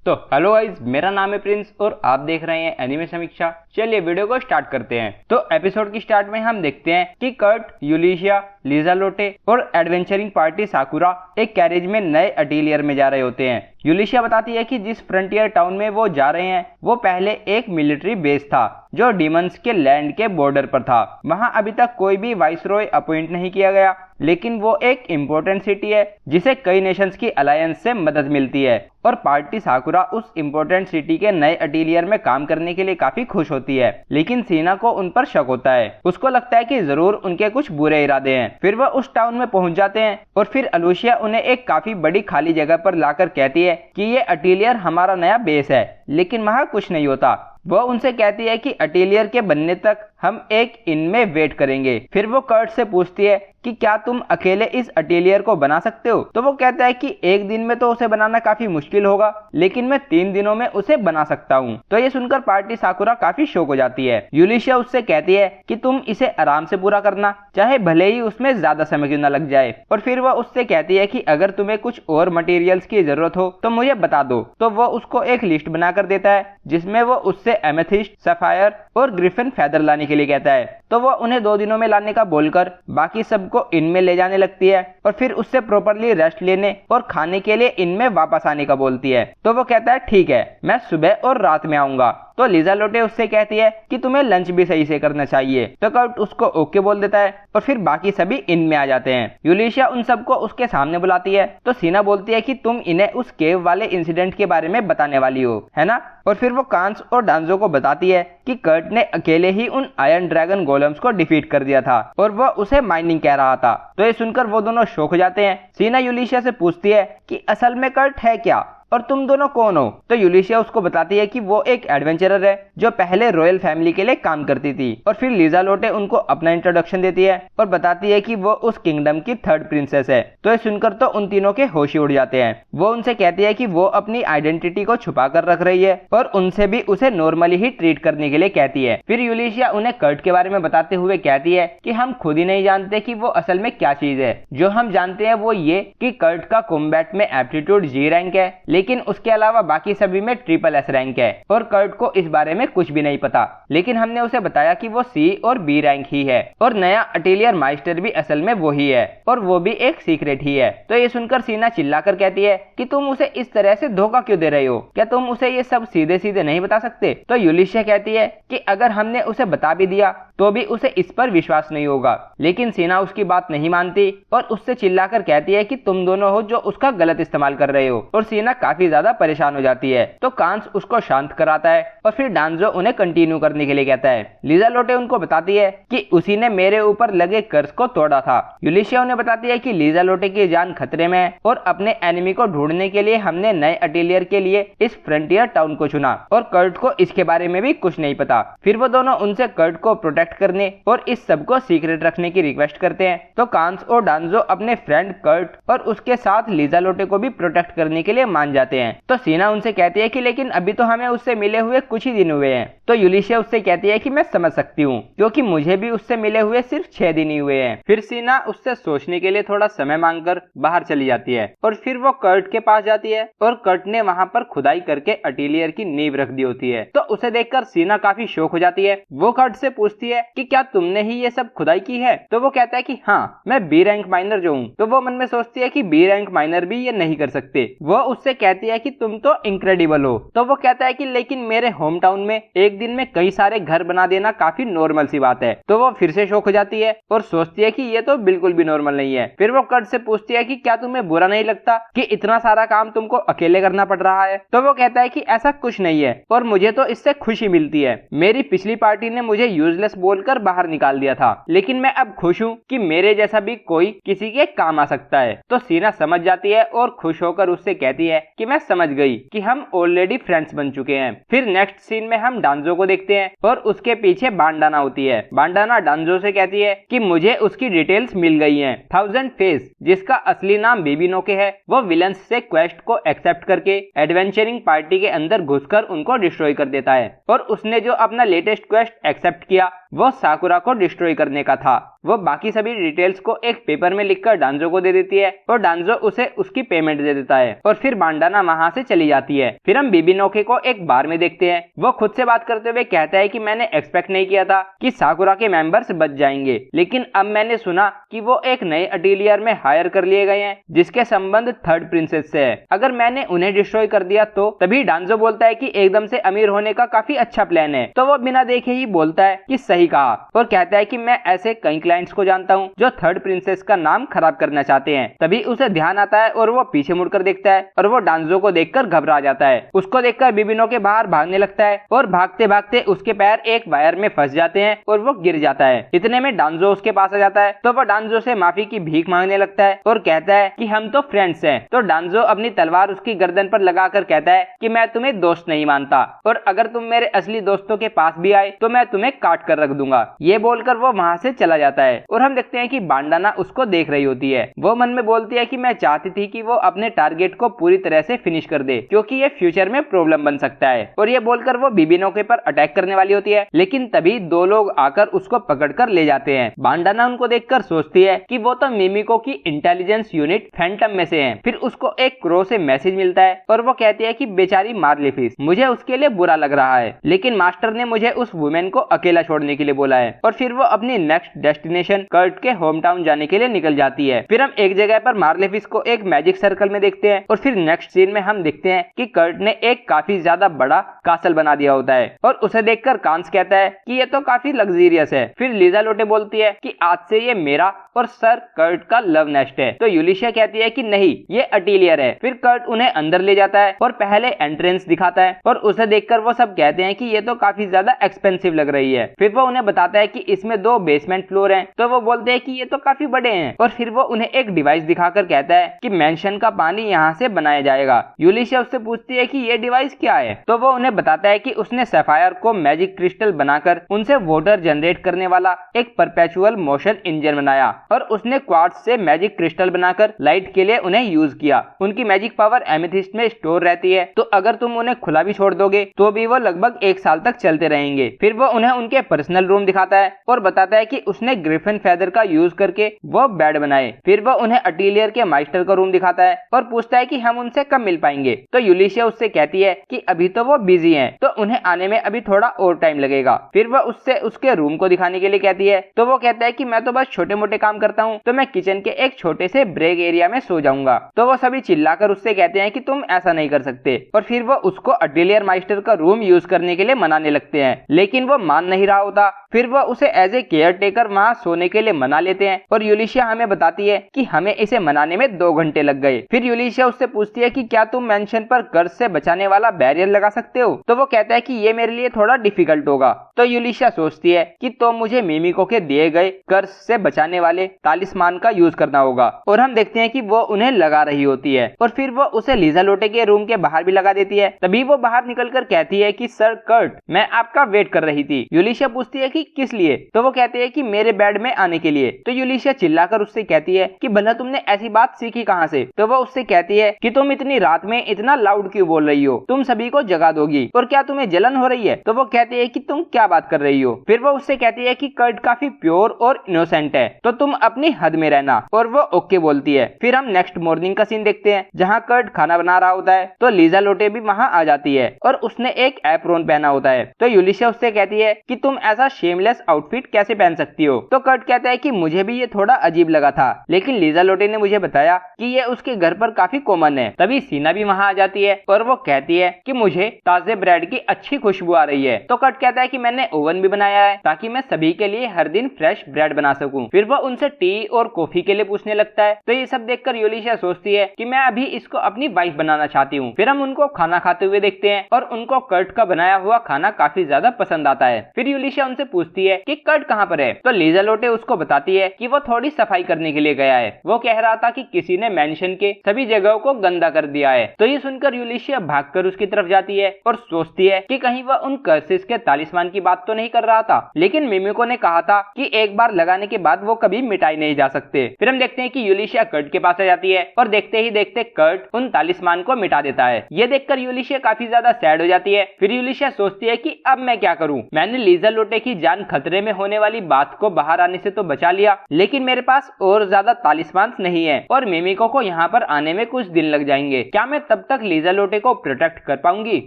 तो hello guys, मेरा नाम है प्रिंस और आप देख रहे हैं एनिमे समीक्षा। चलिए वीडियो को स्टार्ट करते हैं। तो एपिसोड की स्टार्ट में हम देखते हैं कि कर्ट, यूलिशिया, लीजा लोटे और एडवेंचरिंग पार्टी साकुरा एक कैरेज में नए अटेलियर में जा रहे होते हैं। यूलिशिया बताती है कि जिस फ्रंटियर टाउन में वो जा रहे हैं वो पहले एक मिलिट्री बेस था जो डीमंस के लैंड के बॉर्डर पर था। वहां अभी तक कोई भी वाइसरॉय अपॉइंट नहीं किया गया, लेकिन वो एक इम्पोर्टेंट सिटी है जिसे कई नेशंस की अलायंस से मदद मिलती है और पार्टी साकुरा उस इम्पोर्टेंट सिटी के नए अटेलियर में काम करने के लिए काफी खुश होती है। लेकिन सीना को उन पर शक होता है। उसको लगता है कि जरूर उनके कुछ बुरे इरादे हैं। फिर वह उस टाउन में पहुंच जाते हैं और फिर अलूशिया उन्हें एक काफी बड़ी खाली जगह पर लाकर कहती है कि ये अटेलियर हमारा नया बेस है, लेकिन वहां कुछ नहीं होता। वो उनसे कहती है कि अटेलियर के बनने तक हम एक इन में वेट करेंगे। फिर वो कर्ट से पूछती है कि क्या तुम अकेले इस अटेलियर को बना सकते हो? तो वो कहता है कि एक दिन में तो उसे बनाना काफी मुश्किल होगा, लेकिन मैं 3 दिनों में उसे बना सकता हूँ। तो ये सुनकर पार्टी साकुरा काफी शॉक हो जाती है। यूलिशिया उससे कहती है कि तुम इसे आराम से पूरा करना, चाहे भले ही उसमें ज्यादा समय क्यों न लग जाए। और फिर वह उससे कहती है कि अगर तुम्हें कुछ और मटेरियल्स की जरूरत हो तो मुझे बता दो। तो वो उसको एक लिस्ट बनाकर देता है जिसमें वो उससे एमेथिस्ट, सफायर और ग्रिफिन फेदर लाने के लिए कहता है। तो वो उन्हें 2 दिनों में लाने का बोलकर बाकी सबको इनमें ले जाने लगती है और फिर उससे प्रॉपर्ली रेस्ट लेने और खाने के लिए इनमें वापस आने का बोलती है। तो वो कहता है ठीक है, मैं सुबह और रात में आऊंगा। तो लीजा लोटे उससे कहती है कि तुम्हें लंच भी सही से करना चाहिए। तो कर्ट उसको ओके बोल देता है और फिर बाकी सभी इनमें आ जाते हैं। यूलिशिया उन सबको उसके सामने बुलाती है। तो सीना बोलती है कि तुम इन्हें उस केव वाले इंसिडेंट के बारे में बताने वाली हो, है ना? और फिर वो कांस और डांजो को बताती है कि कर्ट ने अकेले ही उन आयरन ड्रैगन गोलम्स को डिफीट कर दिया था और वह उसे माइनिंग कह रहा था। तो ये सुनकर वो दोनों शॉक हो जाते हैं। सीना यूलिशिया से पूछती है कि असल में कर्ट है क्या और तुम दोनों कौन हो? तो यूलिशिया उसको बताती है कि वो एक एडवेंचरर है जो पहले रॉयल फैमिली के लिए काम करती थी। और फिर लीजा लोटे उनको अपना इंट्रोडक्शन देती है और बताती है कि वो उस किंगडम की 3rd प्रिंसेस है। तो ये सुनकर तो उन तीनों के होश ही उड़ जाते हैं। वो उनसे कहती है कि वो अपनी आइडेंटिटी को छुपा कर रख रही है और उनसे भी उसे नॉर्मली ही ट्रीट करने के लिए कहती है। फिर यूलिशिया उन्हें कर्ट के बारे में बताते हुए कहती है कि हम खुद ही नहीं जानते कि वो असल में क्या चीज है। जो हम जानते हैं वो ये कि कर्ट का कॉम्बैट में एप्टीट्यूड G रैंक है, लेकिन उसके अलावा बाकी सभी में SSS रैंक है और कर्ट को इस बारे में कुछ भी नहीं पता। लेकिन हमने उसे बताया कि वो C और B रैंक ही है और नया अटेलियर माइस्टर भी असल में वो ही है और वो भी एक सीक्रेट ही है। तो ये सुनकर सीना चिल्लाकर कहती है कि तुम उसे इस तरह से धोखा क्यों दे रही हो? क्या तुम उसे ये सब सीधे सीधे नहीं बता सकते? तो यूलिशिया कहती है कि अगर हमने उसे बता भी दिया तो भी उसे इस पर विश्वास नहीं होगा। लेकिन सीना उसकी बात नहीं मानती और उससे चिल्लाकर कहती है कि तुम दोनों हो जो उसका गलत इस्तेमाल कर रहे हो। और सीना काफी ज्यादा परेशान हो जाती है। तो कांस उसको शांत कराता है और फिर डांजो उन्हें कंटिन्यू करने के लिए कहता है। लीजा लोटे उनको बताती है कि उसी ने मेरे ऊपर लगे कर्ज को तोड़ा था। यूलिशिया उन्हें बताती है कि लीजा लोटे की जान खतरे में है और अपने एनिमी को ढूंढने के लिए हमने नए अटेलियर के लिए इस फ्रंटियर टाउन को चुना और कर्ट को इसके बारे में भी कुछ नहीं पता। फिर वो दोनों उनसे कर्ट को प्रोटेक्ट करने और इस सब को सीक्रेट रखने की रिक्वेस्ट करते हैं। तो कांस और डांजो अपने फ्रेंड कर्ट और उसके साथ लीजा लोटे को भी प्रोटेक्ट करने के लिए मान जाते हैं। तो सीना उनसे कहती है कि लेकिन अभी तो हमें उससे मिले हुए कुछ ही दिन हुए हैं। तो यूलिशिया उससे कहती है कि मैं समझ सकती हूँ, क्योंकि मुझे भी उससे मिले हुए सिर्फ 6 दिन ही हुए हैं। फिर सीना उससे सोचने के लिए थोड़ा समय मांगकर बाहर चली जाती है और फिर वो कर्ट के पास जाती है और कर्ट ने वहाँ पर खुदाई करके अटेलियर की नींव रख दी होती है। तो उसे देखकर सीना काफी शॉक हो जाती है। वो कर्ट से पूछती है कि क्या तुमने ही ये सब खुदाई की है? तो वो कहता है कि हाँ, मैं B रैंक माइनर जो हूँ। तो वो मन में सोचती है कि B रैंक माइनर भी ये नहीं कर सकते। वो उससे कहती है कि तुम तो इनक्रेडिबल हो। तो वो कहता है कि लेकिन मेरे होम टाउन में एक दिन में कई सारे घर बना देना काफी नॉर्मल सी बात है। तो वो फिर से शॉक हो जाती है और सोचती है कि ये तो बिल्कुल भी नॉर्मल नहीं है। फिर वो कर्ट से पूछती है कि क्या तुम्हें बुरा नहीं लगता कि इतना सारा काम तुमको अकेले करना पड़ रहा है? तो वो कहता है कि ऐसा कुछ नहीं है और मुझे तो इससे खुशी मिलती है। मेरी पिछली पार्टी ने मुझे यूजलेस बोलकर बाहर निकाल दिया था, लेकिन मैं अब खुश हूँ कि मेरे जैसा भी कोई किसी के काम आ सकता है। तो सीना समझ जाती है और खुश होकर उससे कहती है कि मैं समझ गई कि हम ऑलरेडी फ्रेंड्स बन चुके हैं। फिर नेक्स्ट सीन में हम डांजो को देखते हैं और उसके पीछे बांडाना होती है। बांडाना डांजो से कहती है कि मुझे उसकी डिटेल्स मिल गई हैं। 1000 फेस, जिसका असली नाम बेबीनोके है, वो विलन्स से क्वेस्ट को एक्सेप्ट करके एडवेंचरिंग पार्टी के अंदर घुसकर उनको डिस्ट्रॉय कर देता है। और उसने जो अपना लेटेस्ट क्वेस्ट एक्सेप्ट किया वो साकुरा को डिस्ट्रॉय करने का था। वो बाकी सभी डिटेल्स को एक पेपर में लिखकर डांजो को दे देती है और डांजो उसे उसकी पेमेंट दे देता है और फिर बांडाना वहां से चली जाती है। फिर हम बिबिनोके को एक बार में देखते हैं। वो खुद से बात करते हुए कहता है कि मैंने एक्सपेक्ट नहीं किया था कि साकुरा के मेंबर्स बच जाएंगे, लेकिन अब मैंने सुना कि वो एक नए अटेलियर में हायर कर लिए गए हैं जिसके संबंध थर्ड प्रिंसेस से है। अगर मैंने उन्हें डिस्ट्रॉय कर दिया तो। तभी डांजो बोलता है कि एकदम से अमीर होने का काफी अच्छा प्लान है। तो वो बिना देखे ही बोलता है कि सही कहा और कहता है कि मैं ऐसे कई क्लाइंट्स को जानता हूँ जो थर्ड प्रिंसेस का नाम खराब करना चाहते हैं। तभी उसे ध्यान आता है और वो पीछे मुड़कर देखता है और वो डांजो को देखकर घबरा जाता है। उसको देखकर बिबिनोके बाहर भागने लगता है और भागते भागते उसके पैर एक वायर में फंस जाते हैं और वो गिर जाता है। इतने में डांजो उसके पास आ जाता है तो वो डांजो से माफी की भीख मांगने लगता है और कहता है कि हम तो फ्रेंड्स हैं। तो डांजो अपनी तलवार उसकी गर्दन पर लगाकर कहता है कि मैं तुम्हें दोस्त नहीं मानता और अगर तुम मेरे असली दोस्तों के पास भी आए तो मैं तुम्हें काट कर रख दूंगा। ये बोलकर वो वहां से चला जाता है और हम देखते हैं कि बांडाना उसको देख रही होती है। वो मन में बोलती है कि मैं चाहती थी कि वो अपने टारगेट को पूरी तरह से फिनिश कर दे क्योंकि ये फ्यूचर में प्रॉब्लम बन सकता है। और ये बोलकर वो बिबिनोके पर अटैक करने वाली होती है, लेकिन तभी दो लोग आकर उसको पकड़कर ले जाते हैं। बांडाना उनको देखकर सोचती है कि वो तो मिमिको की इंटेलिजेंस यूनिट फैंटम में से हैं। फिर उसको एक क्रो से मैसेज मिलता है और वो कहती है कि बेचारी मार्लेफिस, मुझे उसके लिए बुरा लग रहा है, लेकिन मास्टर ने मुझे उस वुमेन को अकेला छोड़ने के लिए बोला है। और फिर वो अपनी नेक्स्ट डेस्टिनेशन कर्ट के होम टाउन जाने के लिए निकल जाती है। फिर हम एक जगह पर मार्लेफिस को एक मैजिक सर्कल में देखते हैं और फिर नेक्स्ट सीन में हम देखते हैं कि कर्ट ने एक काफी ज्यादा बड़ा कासल बना दिया होता है और उसे देखकर कांस कहता है कि ये तो काफी लग्जरियस है। फिर लीज़ालोटे बोलती है कि आज से ये मेरा और सर कर्ट का लव नेस्ट है। तो यूलिशिया कहती है कि नहीं, ये अटेलियर है। फिर कर्ट उन्हें अंदर ले जाता है और पहले एंट्रेंस दिखाता है और उसे देखकर वो सब कहते हैं कि ये तो काफी ज्यादा एक्सपेंसिव लग रही है। फिर वो उन्हें बताता है कि इसमें 2 बेसमेंट फ्लोर हैं। तो वो बोलते हैं कि ये तो काफी बड़े हैं और फिर वो उन्हें एक डिवाइस दिखाकर कहता है कि मेंशन का पानी यहाँ से बनाया जाएगा। यूलिशिया उससे पूछती है कि ये डिवाइस क्या है। तो वो उन्हें बताता है कि उसने सफायर को मैजिक क्रिस्टल बनाकर उनसे वाटर जनरेट करने वाला एक परपेचुअल मोशन इंजन बनाया और उसने क्वार्ट्ज से मैजिक क्रिस्टल बनाकर लाइट के लिए उन्हें यूज किया। उनकी मैजिक पावर एमेथिस्ट में स्टोर रहती है, तो अगर तुम उन्हें खुला भी छोड़ दोगे तो भी वो लगभग 1 साल तक चलते रहेंगे। फिर वो उन्हें उनके पर्सनल रूम दिखाता है और बताता है कि उसने ग्रिफिन फेदर का यूज करके वो बेड बनाए। फिर वो उन्हें अटेलियर के मास्टर का रूम दिखाता है और पूछता है कि हम उनसे कब मिल पाएंगे। तो यूलिशिया उससे कहती है कि अभी तो वो बिजी हैं, तो उन्हें आने में अभी थोड़ा और टाइम लगेगा। फिर वो उससे उसके रूम को दिखाने के लिए कहती है। तो वो कहता है कि मैं तो बस छोटे मोटे काम करता हूँ, तो मैं किचन के एक छोटे से ब्रेक एरिया में सो जाऊंगा। तो वो सभी चिल्लाकर उससे कहते हैं कि तुम ऐसा नहीं कर सकते और फिर वो उसको अटेलियर मास्टर का रूम यूज करने के लिए मनाने लगते हैं, लेकिन वो मान नहीं रहा होता। फिर वो उसे एज ए केयर टेकर वहाँ सोने के लिए मना लेते हैं और यूलिशिया हमें बताती है कि हमें इसे मनाने में 2 घंटे लग गए। फिर यूलिशिया उससे पूछती है कि क्या तुम मेंशन पर कर्ज से बचाने वाला बैरियर लगा सकते हो। तो वो कहता है कि ये मेरे लिए थोड़ा डिफिकल्ट होगा। तो यूलिशिया सोचती है कि तो मुझे मिमिको के दिए गए कर्ज से बचाने वाले तालिस्मान का यूज करना होगा और हम देखते हैं कि वो उन्हें लगा रही होती है और फिर वो उसे लीज़ालोटे के रूम के बाहर भी लगा देती है। तभी वो बाहर निकलकर कहती है कि सर कर्ट, मैं आपका वेट कर रही थी। यूलिशिया पूछती है कि किस लिए। तो वो कहते हैं कि मेरे बेड में आने के लिए। तो यूलिशिया चिल्लाकर उससे कहती है कि भला तुमने ऐसी बात सीखी कहाँ से। तो वो उससे कहती है कि तुम इतनी रात में इतना लाउड क्यों बोल रही हो, तुम सभी को जगा दोगी और क्या तुम्हें जलन हो रही है। तो वो कहती है कि तुम क्या बात कर रही हो। फिर वो उससे कहती है कि कर्ट काफी प्योर और इनोसेंट है, तो तुम अपनी हद में रहना। और वो ओके बोलती है। फिर हम नेक्स्ट मॉर्निंग का सीन देखते हैं जहाँ कर्ट खाना बना रहा होता है। तो लीज़ालोटे भी वहाँ आ जाती है और उसने एक एप्रोन पहना होता है। तो यूलिशिया उससे कहती है कि तुम ऐसा शेमलेस आउटफिट कैसे पहन सकती हो। तो कर्ट कहता है कि मुझे भी ये थोड़ा अजीब लगा था, लेकिन लीज़ालोटे ने मुझे बताया कि ये उसके घर पर काफी कॉमन है। तभी सीना भी वहाँ आ जाती है और वो कहती है कि मुझे ताजे ब्रेड की अच्छी खुशबू आ रही है। तो कर्ट कहता है कि मैंने ओवन भी बनाया है ताकि मैं सभी के लिए हर दिन फ्रेश ब्रेड बना सकूं। फिर वो उनसे टी और कॉफी के लिए पूछने लगता है। तो ये सब देखकर यूलिशिया सोचती है कि मैं अभी इसको अपनी वाइफ बनाना चाहती हूँ। फिर हम उनको खाना खाते हुए देखते हैं और उनको कर्ट का बनाया हुआ खाना काफी ज्यादा पसंद आता है। फिर यूलिशिया उनसे पूछती है कि कर्ट कहाँ पर है। तो लीज़ालोटे उसको बताती है कि वो थोड़ी सफाई करने के लिए गया है। वो कह रहा था कि किसी ने मेंशन के सभी जगहों को गंदा कर दिया है। तो ये सुनकर यूलिशिया भागकर उसकी तरफ जाती है और सोचती है कि कहीं वह उन कर्सेस के तालिस्मान की बात तो नहीं कर रहा था। लेकिन मिमिको ने कहा था कि एक बार लगाने के बाद वो कभी मिट मिटाए नहीं जा सकते। फिर हम देखते हैं कि यूलिशिया कर्ट के पास आ जाती है और देखते ही देखते कर्ट उन तालिस्मान को मिटा देता है। ये देखकर यूलिशिया काफी ज्यादा सैड हो जाती है। फिर यूलिशिया सोचती है कि अब मैं क्या करूं, मैंने लीजा लोटे की जान खतरे में होने वाली बात को बाहर आने से तो बचा लिया, लेकिन मेरे पास और ज्यादा तालिस्मान नहीं है और मिमिको को यहाँ पर आने में कुछ दिन लग जाएंगे। क्या मैं तब तक लीजा लोटे को प्रोटेक्ट कर पाऊंगी?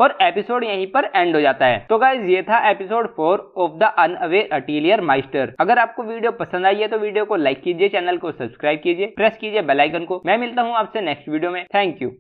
और एपिसोड यहीं पर एंड हो जाता है। तो गाइज ये था एपिसोड 4 ऑफ द अनअवेयर अटेलियर माइस्टर। अगर आपको वीडियो पसंद आई है तो वीडियो को लाइक कीजिए, चैनल को सब्सक्राइब कीजिए, प्रेस कीजिए बेल आइकन को। मैं मिलता हूँ आपसे नेक्स्ट वीडियो में। Thank you.